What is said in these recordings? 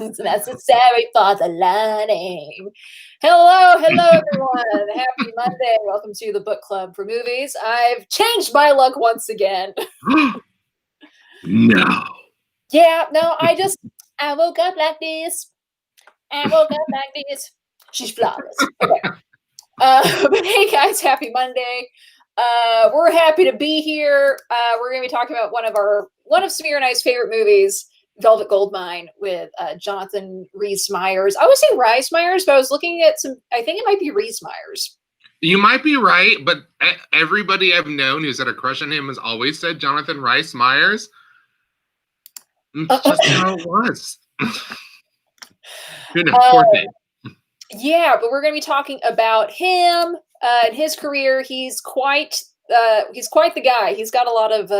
It's necessary for the learning. Hello, everyone. Happy Monday. Welcome to the book club for movies. I've changed my luck once again. No. Yeah, no, I woke up like this. She's flawless. Okay. But hey guys, happy Monday. We're happy to be here. We're going to be talking about one of Samir and I's favorite movies, Velvet Goldmine, with Jonathan Rhys Meyers. I would say Rhys Meyers, but I was looking at I think it might be Rhys Meyers. You might be right, but everybody I've known who's had a crush on him has always said Jonathan Rhys Meyers. It's just how it was. Poor thing. Yeah, but we're going to be talking about him and his career. He's quite the guy. He's got a lot of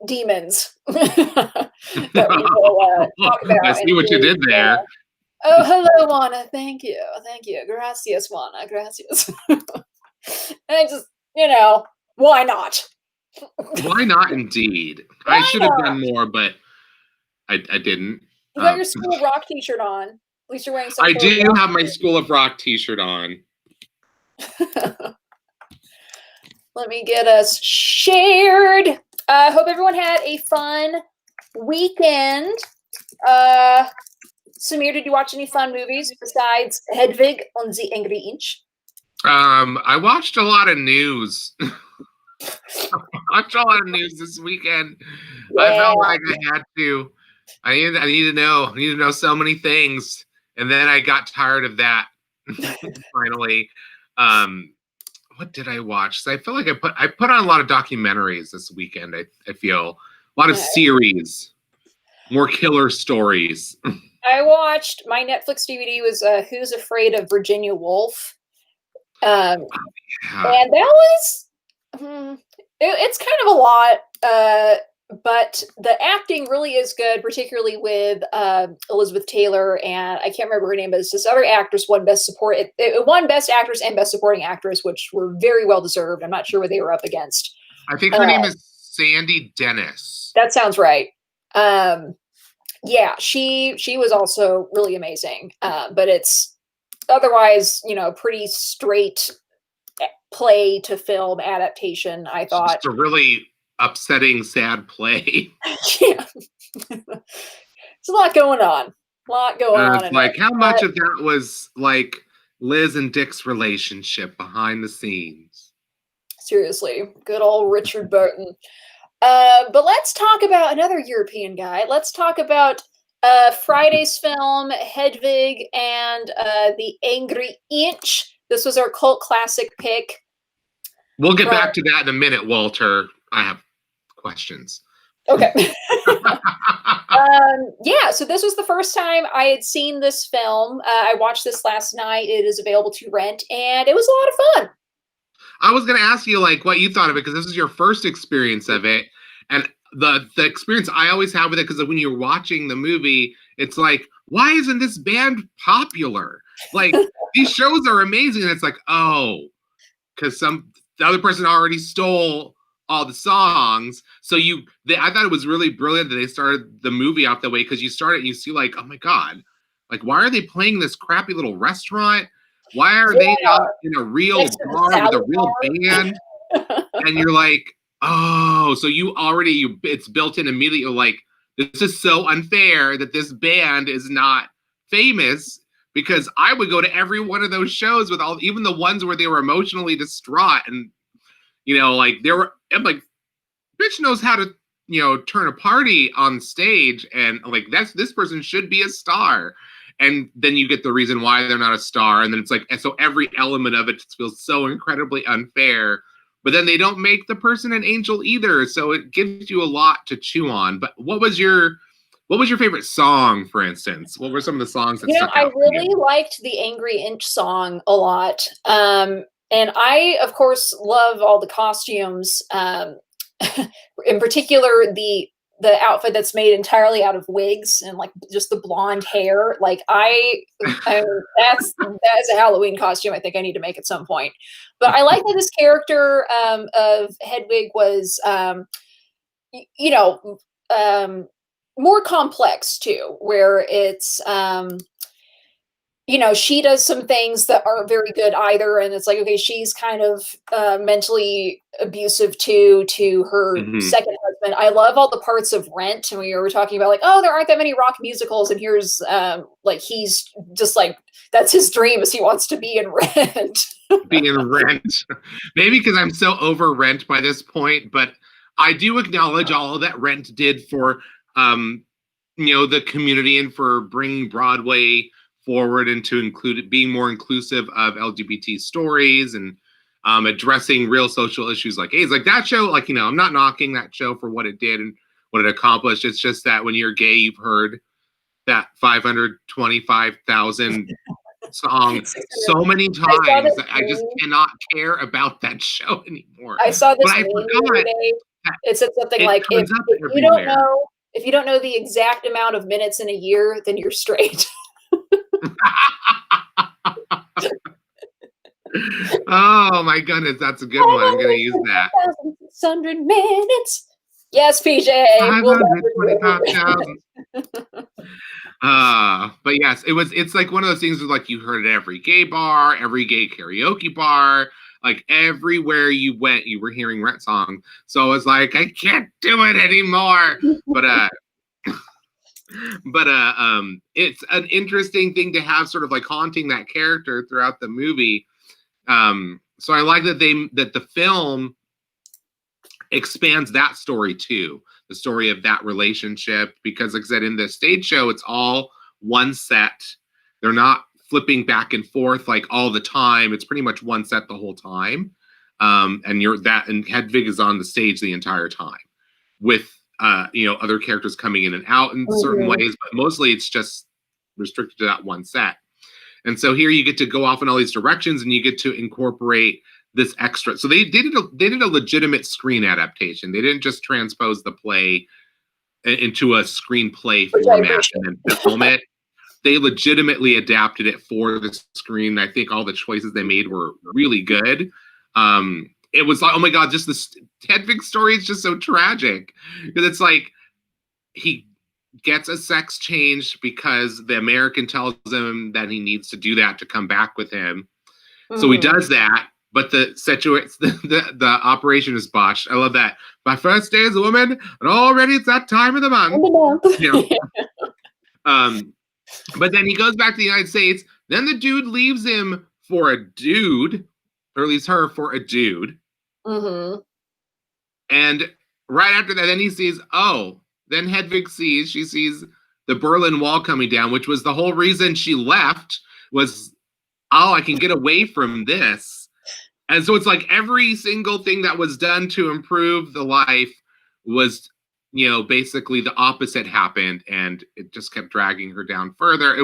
demons that we will talk about. I see what you did there. Oh, hello, Juana. Thank you. Gracias, Juana. Gracias. And just, why not? Why not, indeed. I should have done more, but I didn't. You got your School of Rock t-shirt on. At least you're wearing something. I do have my School of Rock t-shirt on. Let me get us shared. I hope everyone had a fun weekend. Samir, did you watch any fun movies besides Hedwig und the Angry Inch? I watched a lot of news. This weekend. Yeah. I felt like I had to. I need to know so many things, and then I got tired of that. Finally, what did I watch? So I feel like I put on a lot of documentaries this weekend. I feel a lot of series, more killer stories. I watched, my Netflix DVD was Who's Afraid of Virginia Woolf, and that was it's kind of a lot. But the acting really is good, particularly with Elizabeth Taylor, and I can't remember her name, but it's this other actress won Best Actress and Best Supporting Actress, which were very well deserved. I'm not sure what they were up against. I think her name is Sandy Dennis. That sounds right. Yeah, she was also really amazing. But it's otherwise, pretty straight play to film adaptation, I thought. It's a really upsetting, sad play. Yeah. It's a lot going on. It's like, how much of that was like Liz and Dick's relationship behind the scenes? Seriously, good old Richard Burton. But let's talk about another European guy. Let's talk about Friday's film, Hedwig and the Angry Inch. This was our cult classic pick. We'll get back to that in a minute, Walter. I have questions. Okay. Yeah, so this was the first time I had seen this film. I watched this last night. It is available to rent, and it was a lot of fun. I was going to ask you, what you thought of it, because this is your first experience of it. And the experience I always have with it, because when you're watching the movie, it's like, why isn't this band popular? Like, these shows are amazing. And it's like, oh, because the other person already stole all the songs. So I thought it was really brilliant that they started the movie out that way, because you start it and you see oh my God, why are they playing this crappy little restaurant? Why are they not in a real bar with a real band? And you're like, oh, so it's built in immediately. You're like, this is so unfair that this band is not famous, because I would go to every one of those shows with even the ones where they were emotionally distraught and I'm like, bitch knows how to, turn a party on stage, and this person should be a star. And then you get the reason why they're not a star, and then it's like, and so every element of it feels so incredibly unfair. But then they don't make the person an angel either, so it gives you a lot to chew on. But what was your favorite song, for instance? What were some of the songs that stuck out? I really liked the Angry Inch song a lot. And I, of course, love all the costumes, in particular the outfit that's made entirely out of wigs and just the blonde hair. That's a Halloween costume I think I need to make at some point. But I like that this character of Hedwig was, more complex too, where it's you know, she does some things that aren't very good either, and it's like, okay, she's kind of mentally abusive too to her Mm-hmm. second husband. I love all the parts of Rent, and we were talking about like, oh, there aren't that many rock musicals, and here's like he's just like that's his dream is he wants to be in Rent. Being Rent, maybe because I'm so over Rent by this point, but I do acknowledge all that Rent did for the community and for bringing Broadway forward and to include it being more inclusive of LGBT stories and addressing real social issues like AIDS. Like that show, like, I'm not knocking that show for what it did and what it accomplished. It's just that when you're gay, you've heard that 525,000 song so many times that I just cannot care about that show anymore. I saw this but I meme the forgot other day. It said something it like, comes up if you don't everywhere. know if you don't know the exact amount of minutes in a year, then you're straight. Oh my goodness, that's a good one. I'm gonna use that. 600 minutes. Yes, PJ. We'll never do it. 525,000. But yes, it's like one of those things where like you heard at every gay bar, every gay karaoke bar, like everywhere you went, you were hearing Rent song. So I was like, I can't do it anymore. But it's an interesting thing to have sort of like haunting that character throughout the movie. So I like that the film expands that story too, the story of that relationship, because like I said, in the stage show, it's all one set. They're not flipping back and forth like all the time. It's pretty much one set the whole time. And Hedwig is on the stage the entire time with other characters coming in and out in certain ways, but mostly it's just restricted to that one set. And so here you get to go off in all these directions and you get to incorporate this extra. So they did a legitimate screen adaptation. They didn't just transpose the play into a screenplay format and then film it. They legitimately adapted it for the screen. I think all the choices they made were really good. It was like, oh my God, just this Hedwig story is just so tragic. Because it's like he gets a sex change because the American tells him that he needs to do that to come back with him. So he does that, but the operation is botched. I love that. My first day as a woman, and already it's that time of the month. But then he goes back to the United States. Then the dude leaves him for a dude, or leaves her for a dude. And right after that, then he sees, then Hedwig she sees the Berlin Wall coming down, which was the whole reason she left, was, I can get away from this. And so it's like every single thing that was done to improve the life was, basically the opposite happened, and it just kept dragging her down further.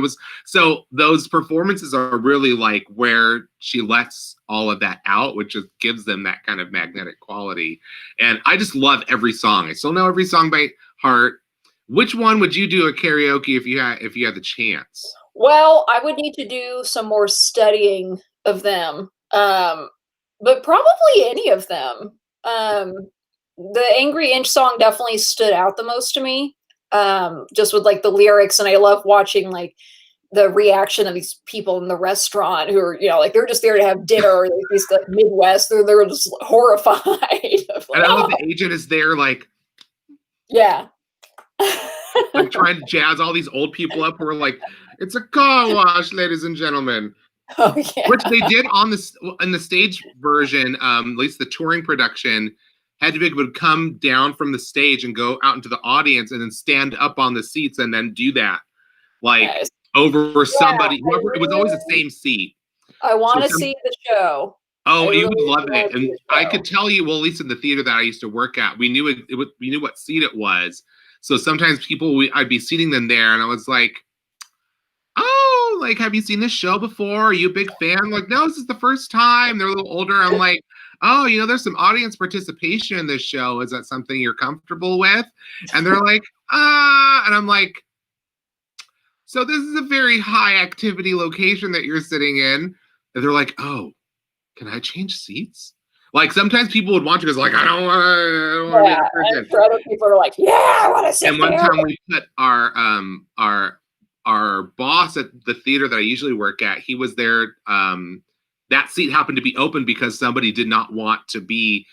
So those performances are really like where she lets all of that out, which just gives them that kind of magnetic quality. And I just love every song. I still know every song by heart. Which one would you do a karaoke if you had the chance? Well, I would need to do some more studying of them. But probably any of them. The Angry Inch song definitely stood out the most to me, just with like the lyrics, and I love watching like the reaction of these people in the restaurant who are, like they're just there to have dinner, or these like Midwest, they're just horrified. Like, I love the agent is there, like, yeah, like trying to jazz all these old people up who are like, it's a car wash, ladies and gentlemen. Oh, yeah. Which they did in the stage version, at least the touring production. Hedwig would come down from the stage and go out into the audience and then stand up on the seats and then do that, like over somebody. Whoever, it was always the same seat. I want to see the show. Oh, you would love it, and I could tell you. Well, at least in the theater that I used to work at, we knew we knew what seat it was. So sometimes I'd be seating them there, and I was like, oh, like, have you seen this show before? Are you a big fan? Like, no, this is the first time. They're a little older. I'm like, oh, there's some audience participation in this show. Is that something you're comfortable with? And they're like, and I'm like, so this is a very high activity location that you're sitting in. And they're like, oh, can I change seats? Like sometimes people would watch it because like I don't want to be Yeah, that and person. for other people are like, yeah, I want to sit And one there. time we put our boss at the theater that I usually work at. He was there. That seat happened to be open because somebody did not want to be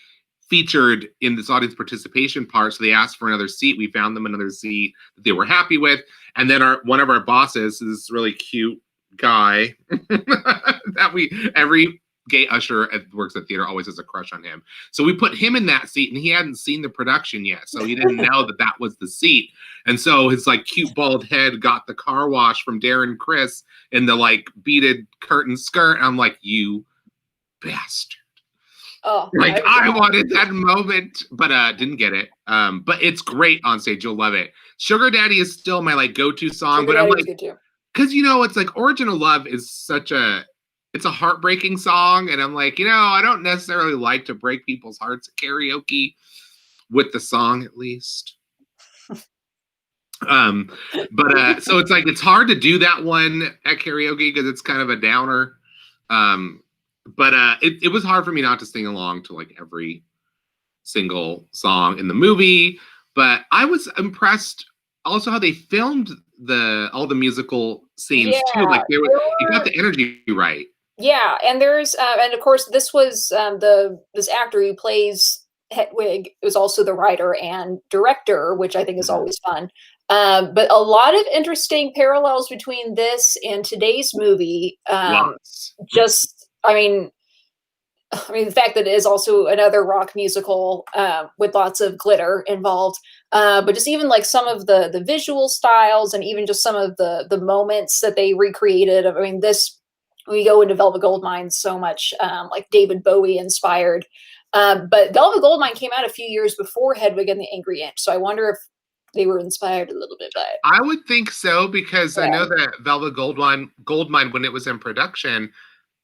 featured in this audience participation part, so they asked for another seat. We found them another seat that they were happy with, and then one of our bosses is this really cute guy that every gay usher that works at theater always has a crush on him. So we put him in that seat, and he hadn't seen the production yet, so he didn't know that was the seat. And so his like cute bald head got the car wash from Darren Criss in the like beaded curtain skirt. I'm like, you bastard. Oh, like I wanted that moment, but didn't get it. But it's great on stage. You'll love it. Sugar Daddy is still my like go-to song, Sugar but I'm Daddy like, was good too. because it's like Origin of Love is it's a heartbreaking song, and I'm like, I don't necessarily like to break people's hearts at karaoke with the song, at least. But so it's like it's hard to do that one at karaoke because it's kind of a downer. But it was hard for me not to sing along to like every single song in the movie. But I was impressed also how they filmed all the musical scenes too. Like it got the energy right. Yeah, and there's and of course this was this actor who plays Hedwig was also the writer and director, which I think is always fun. But a lot of interesting parallels between this and today's movie. Just, I mean, the fact that it is also another rock musical with lots of glitter involved, but just even like some of the visual styles and even just some of the moments that they recreated. I mean, we go into Velvet Goldmine so much, like David Bowie inspired. But Velvet Goldmine came out a few years before Hedwig and the Angry Inch, so I wonder if they were inspired a little bit by it. I would think so because I know that Velvet Goldmine, when it was in production,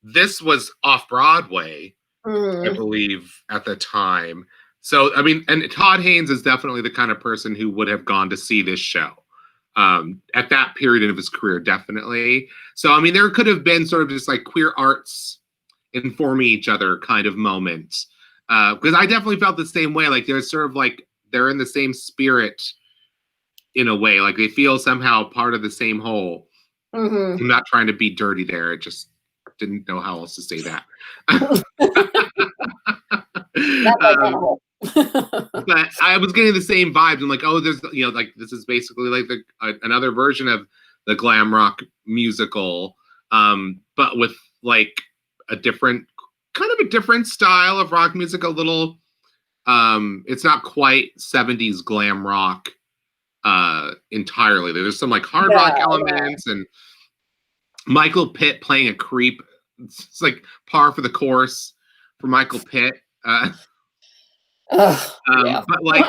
this was off Broadway, I believe, at the time. So, I mean, and Todd Haynes is definitely the kind of person who would have gone to see this show at that period of his career, definitely. So, I mean, there could have been sort of just like queer arts informing each other kind of moments. Because I definitely felt the same way. Like, there's sort of like, they're in the same spirit in a way. Like, they feel somehow part of the same whole. I'm not trying to be dirty there. It just didn't know how else to say that. But I was getting the same vibes. I'm like, oh, there's, like this is basically like another version of the glam rock musical, but with like a different style of rock music. A little, it's not quite 70s glam rock entirely. There's some like hard rock elements and Michael Pitt playing a creep. It's like par for the course for Michael Pitt. But like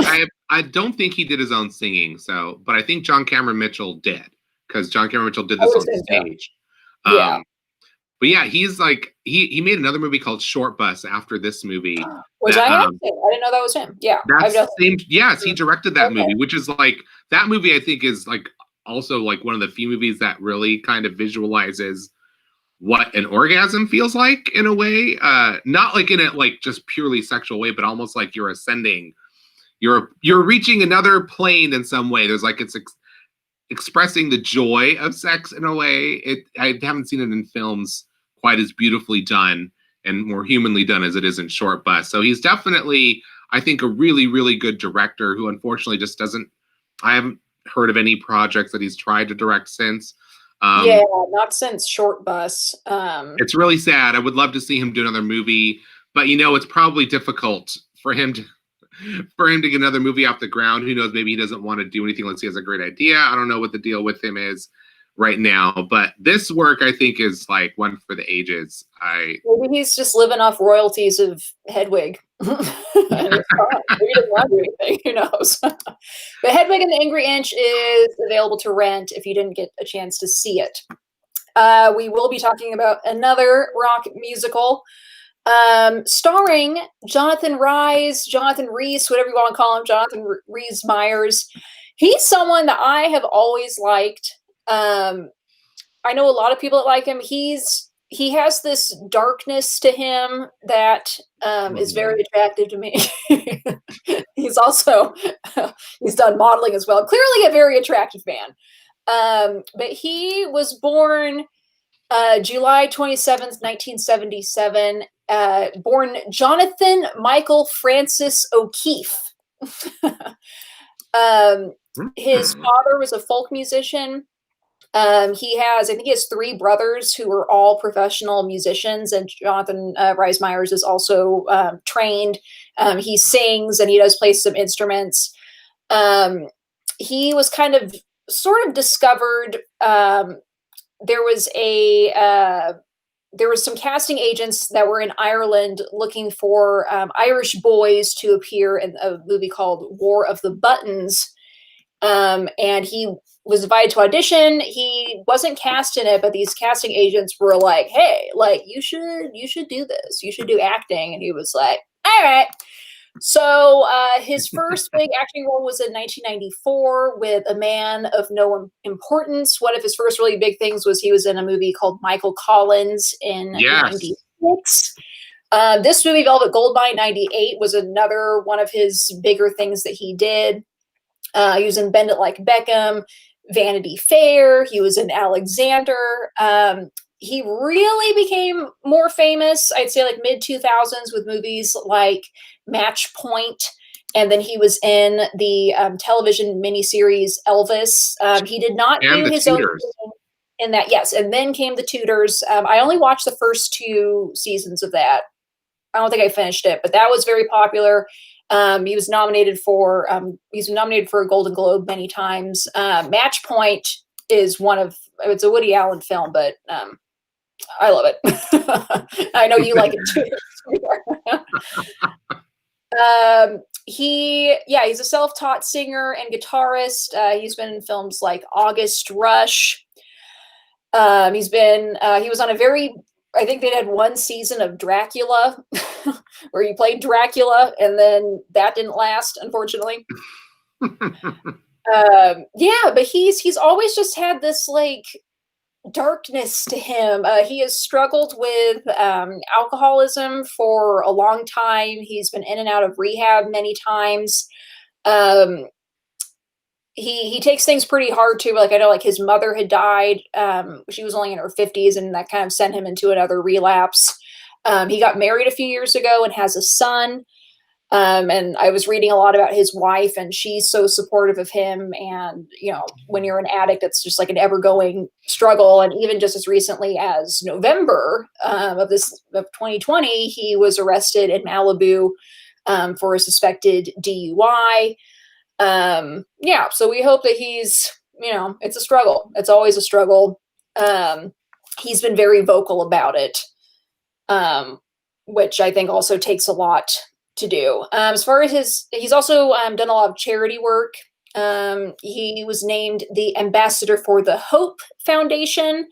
I don't think he did his own singing. So, but I think John Cameron Mitchell did, because John Cameron Mitchell did this on stage. But yeah, he's like he made another movie called Short Bus after this movie. Which I have seen. I didn't know that was him. Yeah, that's the same. Yes, he directed that movie, which is like that movie. I think is like also like one of the few movies that really kind of visualizes what an orgasm feels like in a way, not like in a like just purely sexual way, but almost like you're ascending, you're reaching another plane in some way. There's like it's expressing the joy of sex in a way. I haven't seen it in films quite as beautifully done and more humanly done as it is in Short Bus. So he's definitely, I think, a really, really good director who unfortunately just doesn't. I haven't heard of any projects that he's tried to direct since. Not since Short Bus. It's really sad. I would love to see him do another movie, but it's probably difficult for him to get another movie off the ground. Who knows? Maybe he doesn't want to do anything unless he has a great idea. I don't know what the deal with him is right now, but this work I think is like one for the ages. Maybe he's just living off royalties of Hedwig. And it's fine. Maybe he doesn't want to do anything. Who knows? But Hedwig and the Angry Inch is available to rent if you didn't get a chance to see it. We will be talking about another rock musical starring Jonathan Rhys, whatever you want to call him, Jonathan Rhys Meyers. He's someone that I have always liked. I know a lot of people that like him. He's he has this darkness to him that is very attractive to me. He's also he's done modeling as well. Clearly a very attractive man. But he was born July 27th, 1977, born Jonathan Michael Francis O'Keefe. His father was a folk musician. I think he has 3 brothers who are all professional musicians, and Jonathan Rhys Meyers is also trained. He sings and he does play some instruments. He was kind of sort of discovered. There was some casting agents that were in Ireland looking for Irish boys to appear in a movie called War of the Buttons. And he was invited to audition. He wasn't cast in it, but these casting agents were like, hey, like you should do this. You should do acting. And he was like, all right. So his first big acting role was in 1994 with A Man of No Importance. One of his first really big things was he was in a movie called Michael Collins in 96. This movie, Velvet Goldmine, 98, was another one of his bigger things that he did. He was in Bend It Like Beckham, Vanity Fair. He was in Alexander. He really became more famous, I'd say like mid-2000s, with movies like Match Point. And then he was in the television miniseries Elvis. He did not do his own thing in that. Yes. And then came The Tudors. I only watched the first 2 seasons of that. I don't think I finished it, but that was very popular. He was nominated for a Golden Globe many times. Match Point is it's a Woody Allen film, but I love it. I know you like it too. He's a self-taught singer and guitarist. He's been in films like August Rush. He was on I think they had 1 season of Dracula where he played Dracula, and then that didn't last, unfortunately. But he's always just had this like darkness to him. He has struggled with alcoholism for a long time. He's been in and out of rehab many times. He takes things pretty hard too. Like I know like his mother had died. She was only in her 50s, and that kind of sent him into another relapse. He got married a few years ago and has a son. And I was reading a lot about his wife, and she's so supportive of him. And, when you're an addict, it's just like an ever-going struggle. And even just as recently as November of 2020, he was arrested in Malibu for a suspected DUI. So we hope that he's, it's a struggle. It's always a struggle. He's been very vocal about it, which I think also takes a lot to do. As far as he's also done a lot of charity work. He was named the ambassador for the Hope Foundation,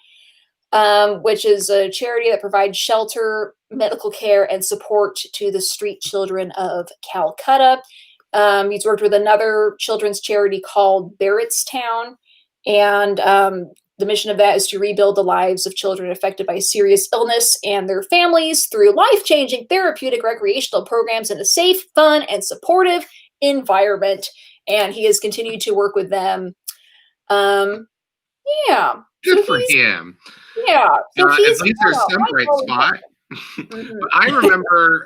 which is a charity that provides shelter, medical care, and support to the street children of Calcutta. He's worked with another children's charity called Barrettstown, and the mission of that is to rebuild the lives of children affected by serious illness and their families through life-changing therapeutic recreational programs in a safe, fun, and supportive environment. And he has continued to work with them. Good for him. Yeah. So at least there's some bright spot. Mm-hmm. But I remember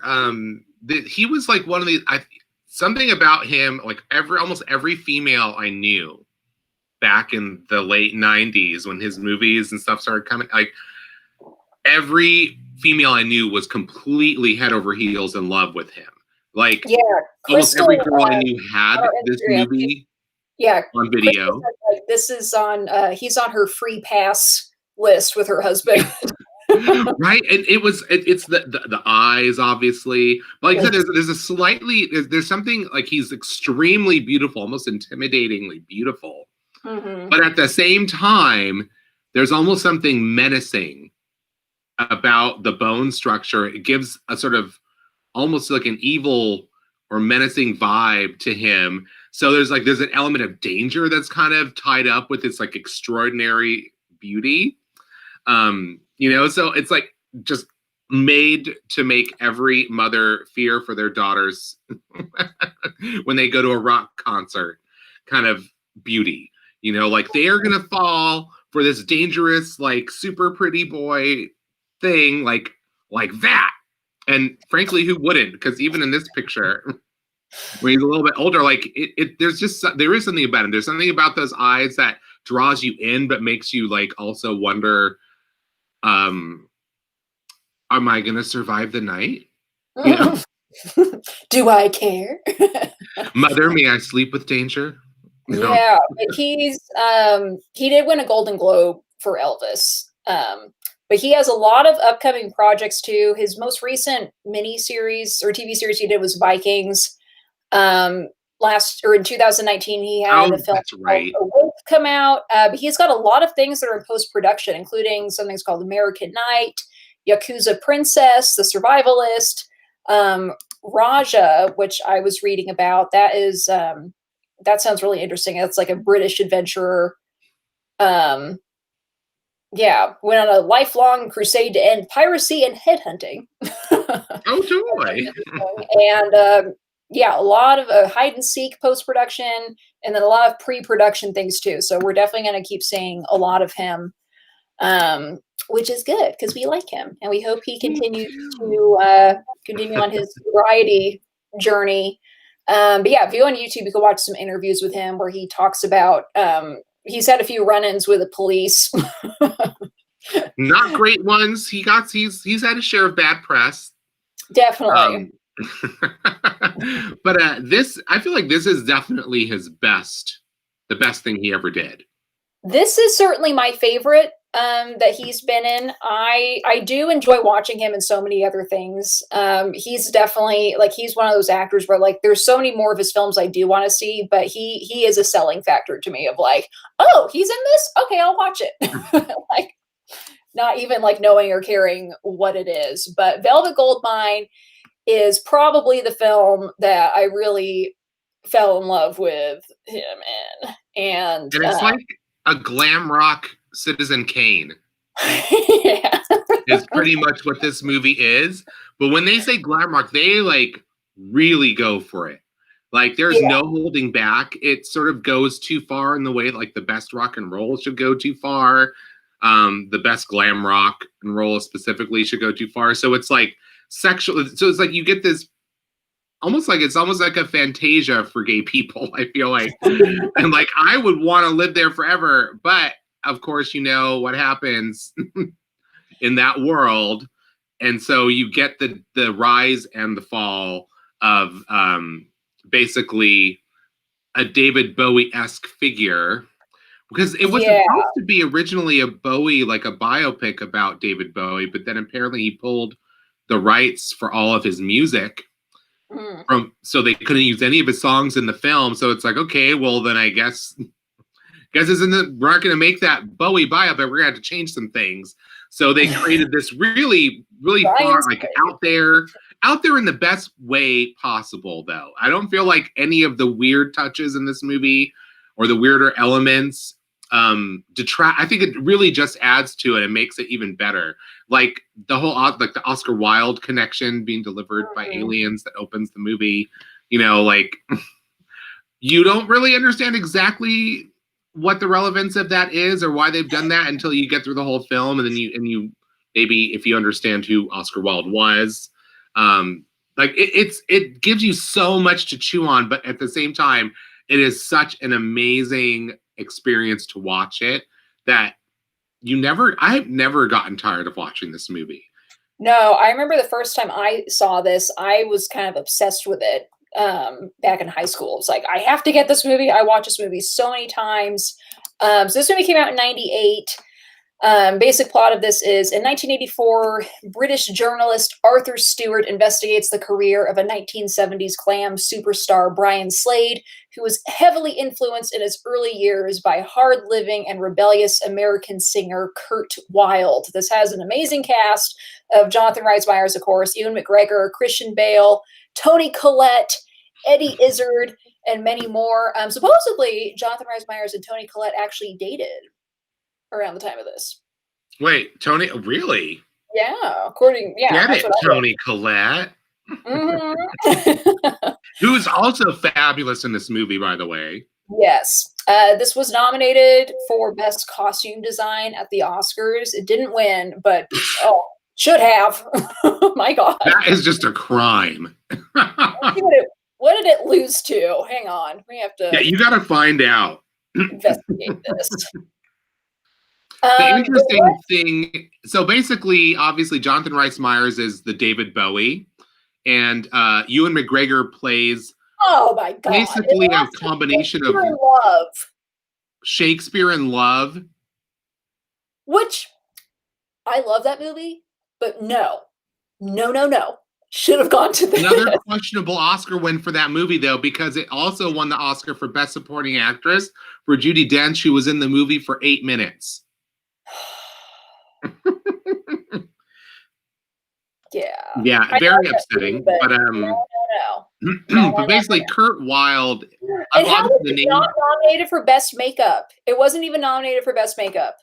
that he was like one of these. Something about him, like almost every female I knew back in the late 90s when his movies and stuff started coming, like every female I knew was completely head over heels in love with him. Like almost every girl I knew had this movie on video. Like, this is on, he's on her free pass list with her husband. Right, and it's the eyes, obviously. But like I said, there's something like he's extremely beautiful, almost intimidatingly beautiful. Mm-hmm. But at the same time, there's almost something menacing about the bone structure. It gives a sort of almost like an evil or menacing vibe to him. So there's an element of danger that's kind of tied up with this like extraordinary beauty. So it's like just made to make every mother fear for their daughters when they go to a rock concert kind of beauty. Like they are gonna fall for this dangerous, like super pretty boy thing, like that. And frankly, who wouldn't? Because even in this picture, where he's a little bit older, like there is something about him. There's something about those eyes that draws you in, but makes you like also wonder, am I gonna survive the night? Do I care? Mother, may I sleep with danger? Yeah, but he did win a Golden Globe for Elvis. But he has a lot of upcoming projects too. His most recent mini series or TV series he did was Vikings. In 2019, he had a film called Awake come out. But he's got a lot of things that are in post production, including something called American Night, Yakuza Princess, The Survivalist, Raja, which I was reading about. That sounds really interesting. It's like a British adventurer. Went on a lifelong crusade to end piracy and headhunting. Oh, joy. And a lot of hide and seek post production, and then a lot of pre production things too. So we're definitely going to keep seeing a lot of him, which is good because we like him, and we hope he continues to continue on his variety journey. But yeah, if you go on YouTube, you can watch some interviews with him where he talks about he's had a few run-ins with the police. Not great ones. He's had a share of bad press. Definitely. But I feel like this is definitely the best thing he ever did. This is certainly my favorite that he's been in. I do enjoy watching him in so many other things. He's definitely he's one of those actors where there's so many more of his films I do want to see, but he is a selling factor to me of oh, he's in this? Okay, I'll watch it. Not even knowing or caring what it is. But Velvet Goldmine is probably the film that I really fell in love with him in. And it's like a glam rock Citizen Kane. Yeah. Is pretty much what this movie is. But when they say glam rock, they really go for it. There's no holding back. It sort of goes too far in the way the best rock and roll should go too far. The best glam rock and roll specifically should go too far. So it's sexual. So it's you get this it's almost like a Fantasia for gay people, I feel like. And I would want to live there forever. But of course, what happens in that world. And so you get the rise and the fall of basically a David Bowie-esque figure. Because it was supposed to be originally a Bowie, a biopic about David Bowie, but then apparently he pulled the rights for all of his music so they couldn't use any of his songs in the film. So it's okay, well then I guess we're not going to make that Bowie biopic. We're going to have to change some things. So they created this really, really far, out there in the best way possible. Though I don't feel like any of the weird touches in this movie or the weirder elements detract. I think it really just adds to it and makes it even better. The whole the Oscar Wilde connection being delivered by aliens that opens the movie. You don't really understand exactly what the relevance of that is or why they've done that until you get through the whole film, and then you maybe if you understand who Oscar Wilde was, it gives you so much to chew on, but at the same time, it is such an amazing experience to watch it that I've never gotten tired of watching this movie. No, I remember the first time I saw this, I was kind of obsessed with it. Back in high school, it's I have to get this movie. I watched this movie so many times. So this movie came out in '98. Basic plot of this is in 1984, British journalist Arthur Stewart investigates the career of a 1970s glam superstar Brian Slade, who was heavily influenced in his early years by hard-living and rebellious American singer Kurt Wilde. This has an amazing cast of Jonathan Rhys Meyers, of course, Ewan McGregor, Christian Bale, Toni Collette, Eddie Izzard, and many more. Supposedly, Jonathan Rhys Meyers and Toni Collette actually dated around the time of this. Wait, Tony, really? Yeah, Get that's it, what I read. Tony Collette. Mhm. Who's also fabulous in this movie, by the way. Yes. This was nominated for Best Costume Design at the Oscars. It didn't win, but oh, should have. My God. That is just a crime. Let's see what did it lose to? Hang on. We have Yeah, to you got to find out. investigate this. The But what? interesting thing, so basically, obviously, Jonathan Rhys Meyers is the David Bowie, and Ewan McGregor plays Oh my God. It basically a lost to combination of Shakespeare in Love, Shakespeare in Love. which I love that movie, but no. No, no, no. Should have gone to Another this. questionable Oscar win for that movie, though, because it also won the Oscar for Best Supporting Actress for Judi Dench, who was in the movie for 8 minutes. Yeah. Yeah, I very like that movie, upsetting. but But no, no, no. No, no, but no, no. basically, Kurt Wilde. And how Obviously, was the it name not nominated for Best Makeup? It wasn't even nominated for Best Makeup.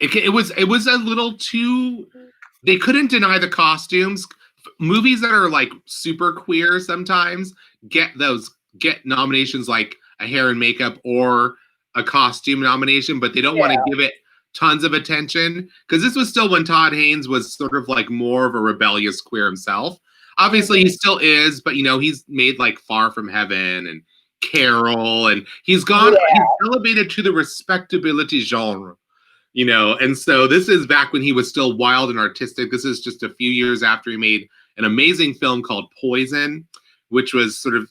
it was a little too. They couldn't deny the costumes. Movies that are like super queer sometimes get nominations like a hair and makeup or a costume nomination, but they don't want to Yeah. give it tons of attention because this was still when Todd Haynes was sort of like more of a rebellious queer himself. Obviously, he still is, but he's made like Far From Heaven and Carol, and he's elevated to the respectability genre. And so this is back when he was still wild and artistic. This is just a few years after he made an amazing film called Poison, which was sort of,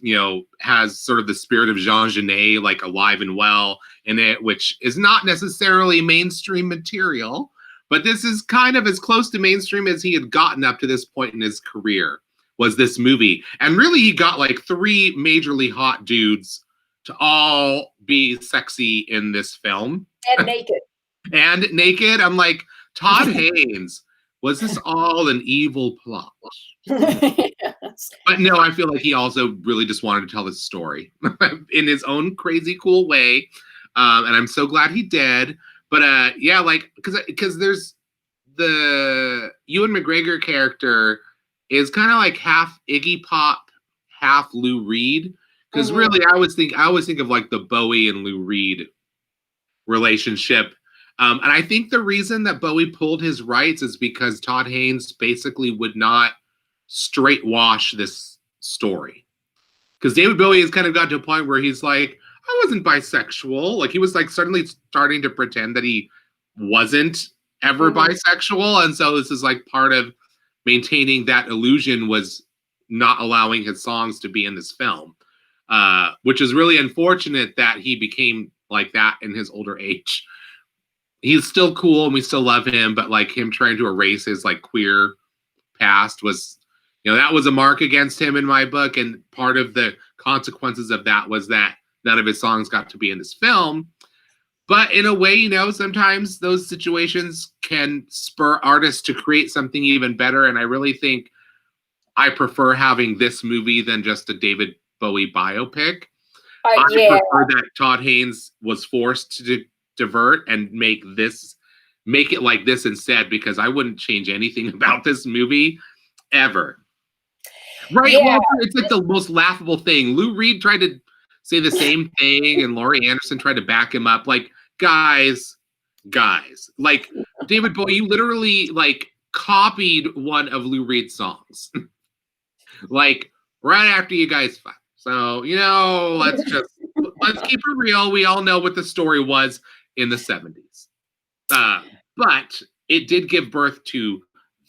has sort of the spirit of Jean Genet, like alive and well in it, which is not necessarily mainstream material, but this is kind of as close to mainstream as he had gotten up to this point in his career, was this movie. And really, he got like 3 majorly hot dudes to all be sexy in this film. And naked. And naked. I'm like, Todd Haynes, was this all an evil plot? Yes. But no, I feel like he also really just wanted to tell this story in his own crazy cool way. And I'm so glad he did. But yeah, like because there's the Ewan McGregor character is kind of like half Iggy Pop, half Lou Reed. Because really, I always think of like the Bowie and Lou Reed relationship. And I think the reason that Bowie pulled his rights is because Todd Haynes basically would not straight wash this story. Because David Bowie has kind of got to a point where he's like, I wasn't bisexual. Like he was like suddenly starting to pretend that he wasn't ever bisexual. And so this is like part of maintaining that illusion was not allowing his songs to be in this film. Which is really unfortunate that he became like that in his older age. He's still cool and we still love him, but like him trying to erase his like queer past was, that was a mark against him in my book. And part of the consequences of that was that none of his songs got to be in this film. But in a way, sometimes those situations can spur artists to create something even better. And I really think I prefer having this movie than just a David Bowie biopic. I prefer that Todd Haynes was forced to divert and make it like this instead, because I wouldn't change anything about this movie ever. Right? Yeah. Well, it's like the most laughable thing. Lou Reed tried to say the same thing, and Laurie Anderson tried to back him up. Like, guys, like David Bowie, you literally like copied one of Lou Reed's songs, like right after you guys fought. So let's keep it real. We all know what the story was in the 70s, but it did give birth to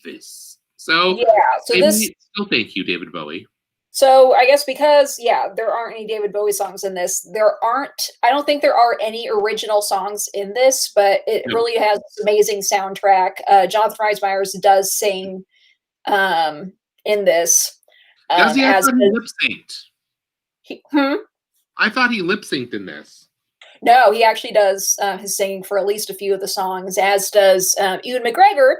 this. So yeah, still thank you, David Bowie. So I guess because there aren't any David Bowie songs in this. I don't think there are any original songs in this, but it really has this amazing soundtrack. Jonathan Rhys Meyers does sing in this. Does he? I thought he lip synced. I thought he lip synced in this. No, he actually does his singing for at least a few of the songs, as does Ewan McGregor.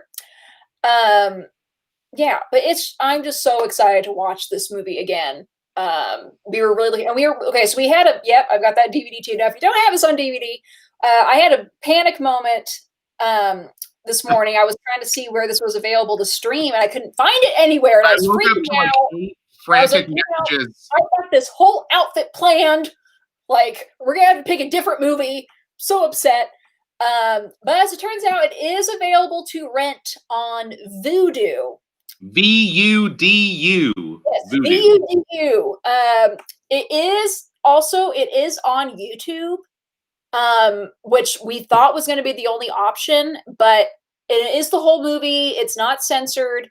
Yeah, but I'm just so excited to watch this movie again. We were really, and okay, so we had I've got that DVD too. Now, if you don't have this on DVD, I had a panic moment this morning. I was trying to see where this was available to stream, and I couldn't find it anywhere. And I was freaking out. Frantic messages. I got this whole outfit planned. Like, we're gonna have to pick a different movie. So upset. But as it turns out, it is available to rent on Vudu. VUDU. Yes, VUDU. It is on YouTube, which we thought was going to be the only option, but it is the whole movie. It's not censored,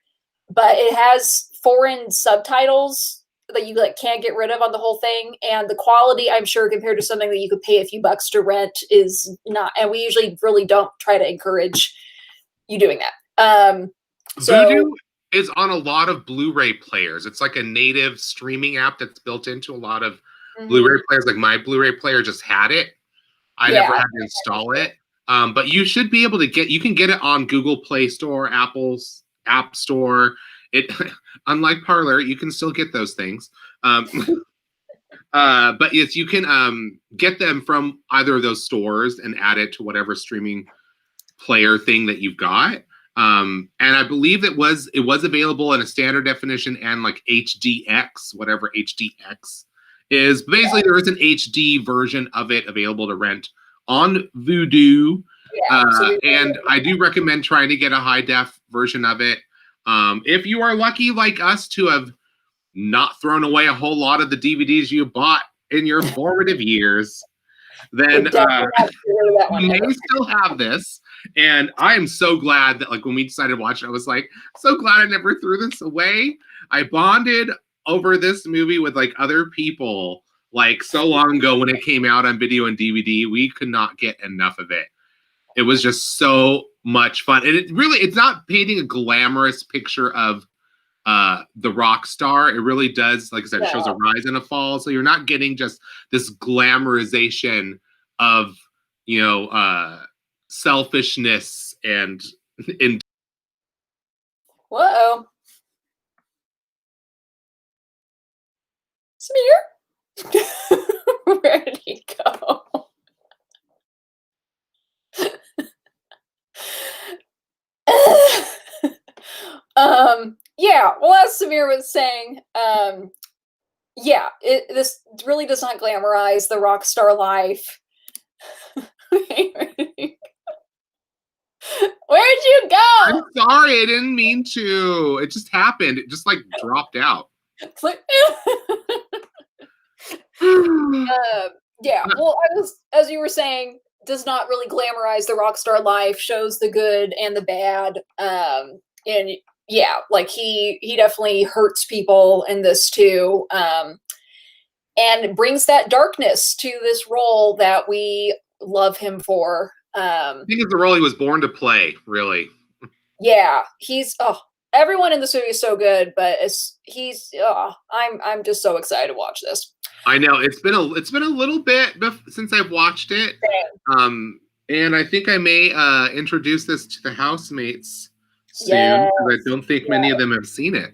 but it has foreign subtitles that you like can't get rid of on the whole thing, and the quality, I'm sure, compared to something that you could pay a few bucks to rent, is not. And we usually really don't try to encourage you doing that. Vudu is on a lot of Blu-ray players. It's like a native streaming app that's built into a lot of Blu-ray players. Like my Blu-ray player just had it. I never had to install it. But you should be able to you can get it on Google Play Store, Apple's App Store. Unlike Parler, you can still get those things. But yes, you can get them from either of those stores and add it to whatever streaming player thing that you've got. And I believe it was available in a standard definition and like HDX, whatever HDX is. Basically, there is an HD version of it available to rent on Vudu. And I do recommend trying to get a high def version of it. If you are lucky like us to have not thrown away a whole lot of the DVDs you bought in your formative years, then you may still have this. And I am so glad that, like, when we decided to watch it, I was like, so glad I never threw this away. I bonded over this movie with like other people like so long ago when it came out on video and DVD. We could not get enough of it. It was just so much fun. And it's not painting a glamorous picture of the rock star. It really does, like I said, it shows a rise and a fall. So you're not getting just this glamorization of, selfishness and Whoa. Smear? Where did he go? Yeah, well, as Samir was saying, this really does not glamorize the rock star life. Where'd you go? I'm sorry, I didn't mean to. It just happened. It just like dropped out. Yeah, well, as you were saying, does not really glamorize the rock star life, shows the good and the bad. And yeah, like he definitely hurts people in this too. And brings that darkness to this role that we love him for. I think it's the role he was born to play, really. Yeah, everyone in this movie is so good, but I'm just so excited to watch this. I know it's been a little bit since I've watched it. And I think I may introduce this to the housemates soon, because I don't think many of them have seen it.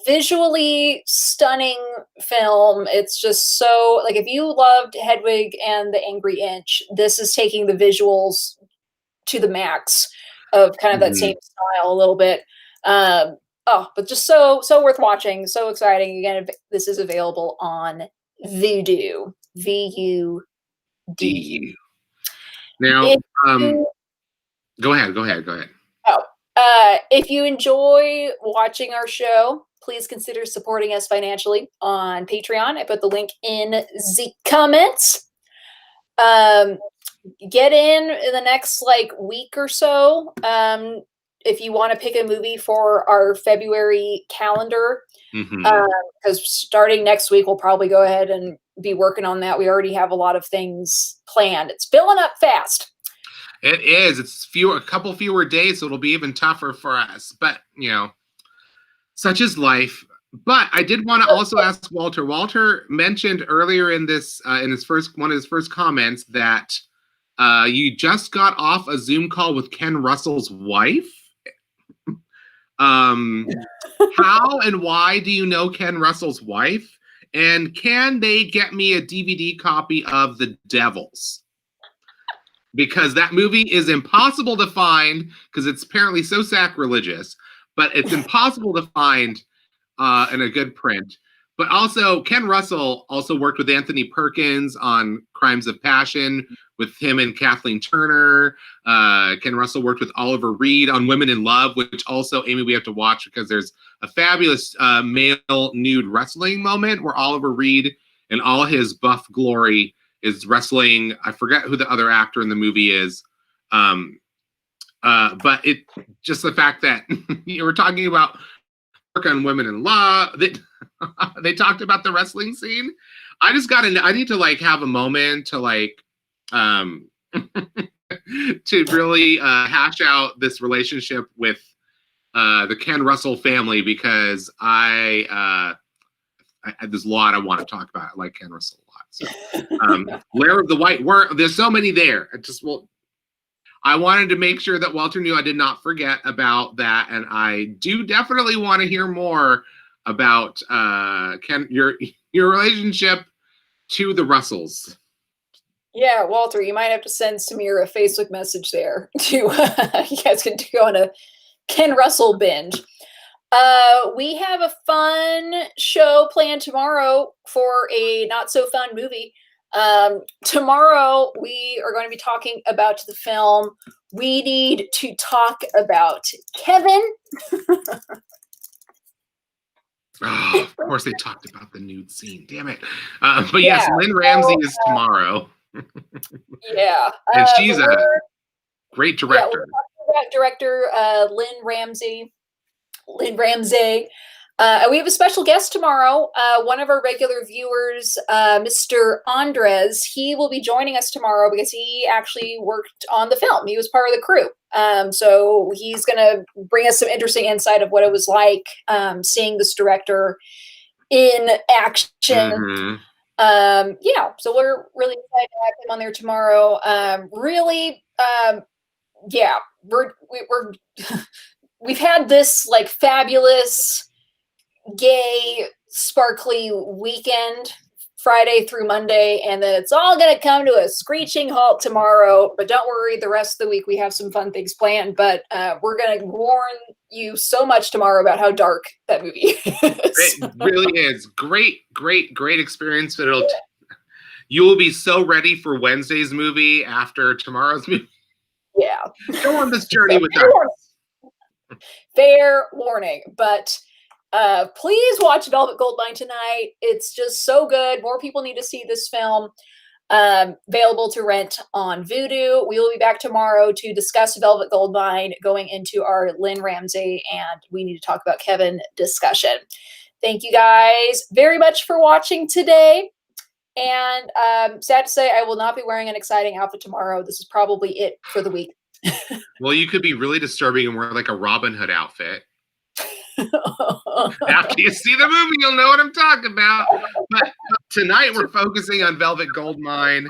Visually stunning film. It's just so, like, if you loved Hedwig and the Angry Inch, this is taking the visuals to the max of kind of that same style a little bit. But just so worth watching, so exciting. Again, this is available on Vudu. VUDU. Now, go ahead. If you enjoy watching our show, please consider supporting us financially on Patreon. I put the link in the comments. Get in the next week or so. If you want to pick a movie for our February calendar, because starting next week, we'll probably go ahead and be working on that. We already have a lot of things planned. It's filling up fast. It is. It's a couple fewer days, so it'll be even tougher for us. But, such is life. But I did want to also ask Walter. Walter mentioned earlier in this, in one of his first comments, that you just got off a Zoom call with Ken Russell's wife. How and why do you know Ken Russell's wife? And can they get me a DVD copy of The Devils? because that movie is impossible to find because it's apparently so sacrilegious, but it's impossible to find in a good print. But also, Ken Russell also worked with Anthony Perkins on Crimes of Passion with him and Kathleen Turner. Ken Russell worked with Oliver Reed on Women in Love, which also, Amy, we have to watch because there's a fabulous male nude wrestling moment where Oliver Reed, in all his buff glory, is wrestling. I forget who the other actor in the movie is. But it just the fact that you were talking about work on Women in Law. They talked about the wrestling scene. I need to like have a moment to like to really hash out this relationship with the Ken Russell family because there's a lot I want to talk about. I like Ken Russell a lot. So Lair of the White Worm. There's so many there. I wanted to make sure that Walter knew I did not forget about that, and I do definitely want to hear more about Ken, your relationship to the Russells. Yeah, Walter, you might have to send Samir a Facebook message there to you guys can go on a Ken Russell binge. We have a fun show planned tomorrow for a not so fun movie. Tomorrow we are going to be talking about the film We Need to Talk About Kevin. Oh, of course they talked about the nude scene. Damn it. But yes, Lynn Ramsey is tomorrow. Yeah. And she's a great director. Yeah, we're talking about director Lynn Ramsey. We have a special guest tomorrow. One of our regular viewers, Mr. Andres, he will be joining us tomorrow because he actually worked on the film. He was part of the crew. So he's going to bring us some interesting insight of what it was like seeing this director in action. Mm-hmm. So we're really excited to have him on there tomorrow. We've had this like fabulous gay sparkly weekend Friday through Monday, and then it's all going to come to a screeching halt tomorrow. But don't worry, the rest of the week we have some fun things planned. But we're going to warn you so much tomorrow about how dark that movie is. It really is. Great experience. But you will be so ready for Wednesday's movie after tomorrow's movie. Yeah. Go on this journey with us. Fair warning, but please watch Velvet Goldmine tonight. It's just so good. More people need to see this film. Available to rent on Vudu. We will be back tomorrow to discuss Velvet Goldmine, going into our Lynn Ramsey and We Need to Talk About Kevin discussion. Thank you guys very much for watching today. And sad to say, I will not be wearing an exciting outfit tomorrow. This is probably it for the week. Well, you could be really disturbing and wear like a Robin Hood outfit. After you see the movie, you'll know what I'm talking about. But tonight we're focusing on Velvet Goldmine.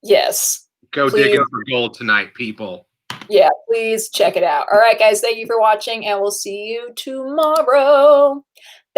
Yes. Go digging for gold tonight, people. Yeah, please check it out. All right, guys, thank you for watching, and we'll see you tomorrow.